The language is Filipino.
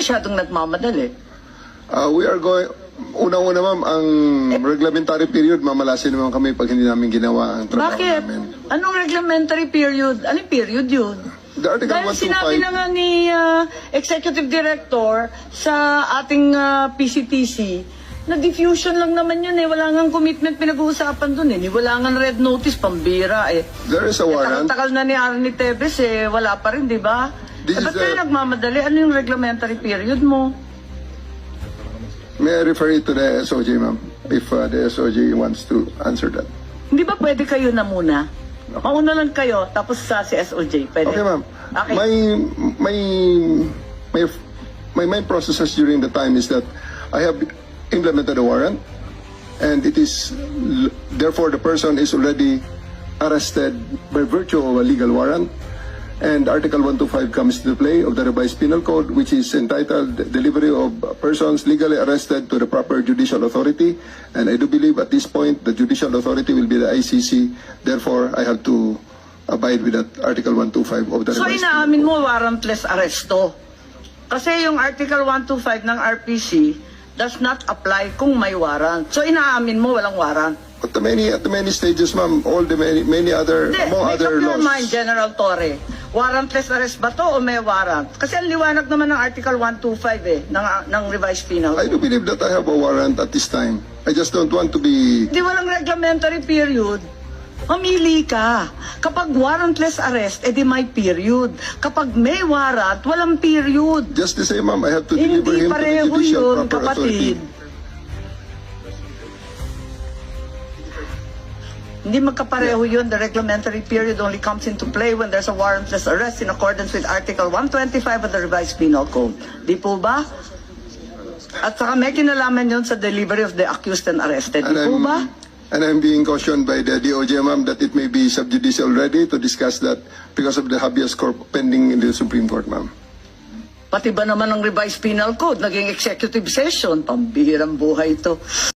masyadong nagmamadali? We are going, unang-una ma'am, ang reglementary period, mamalasin naman kami pag hindi namin ginawa ang trabaho Bakit? namin. Anong reglementary period? Anong period yun? The Article Dahil sinabi na 125, nga ni Executive Director sa ating PCTC, na diffusion lang naman yun eh. Wala nga commitment pinag-uusapan dun eh. Wala nga red notice, pambira eh. there is a warrant. Takal na ni Arnie Tevez eh. Wala pa rin, di ba? This Ba't is kayo nagmamadali? Ano yung reglementary period mo? May I refer it to the SOJ, ma'am, if the SOJ wants to answer that. Hindi ba pwede kayo na muna? Mauna lang kayo, tapos sa si SOJ. Pwede? Okay, ma'am. Okay. My main processes during the time is that I have implemented a warrant, and it is therefore the person is already arrested by virtue of a legal warrant. And Article 125 comes to play of the revised penal code, which is entitled Delivery of Persons Legally Arrested to the Proper Judicial Authority. And I do believe at this point the judicial authority will be the ICC. Therefore, I have to abide with that Article 125 of the So revised inaamin penal code. mo warrantless arresto. Kasi yung Article 125 ng RPC does not apply kung may warrant. So inaamin mo walang warrant. At the many stages, ma'am, all the many other, Hindi, among make other up your laws. mind, General Torre. Warrantless arrest ba to o may warrant? Kasi ang liwanag naman ng Article 125 eh, ng revised penal I do code. believe that I have a warrant at this time. I just don't want to be... Hindi walang reglementary period. Mamili ka. Kapag warrantless arrest, edi may period. Kapag may warrant, walang period. Just the same, ma'am, I have to deliver Hindi him to the pareho judicial yun, proper authority. kapatid. Hindi magkapareho yun. The reglementary period only comes into play when there's a warrantless arrest in accordance with Article 125 of the revised penal code. Di po ba? At saka may kinalaman yun sa delivery of the accused and arrested. Di po ba? And I'm being cautioned by the DOJ, ma'am, that it may be sub judice already to discuss that because of the habeas corpus pending in the Supreme Court, ma'am. Pati ba naman ang revised penal code? Naging executive session. Pambihirang buhay ito.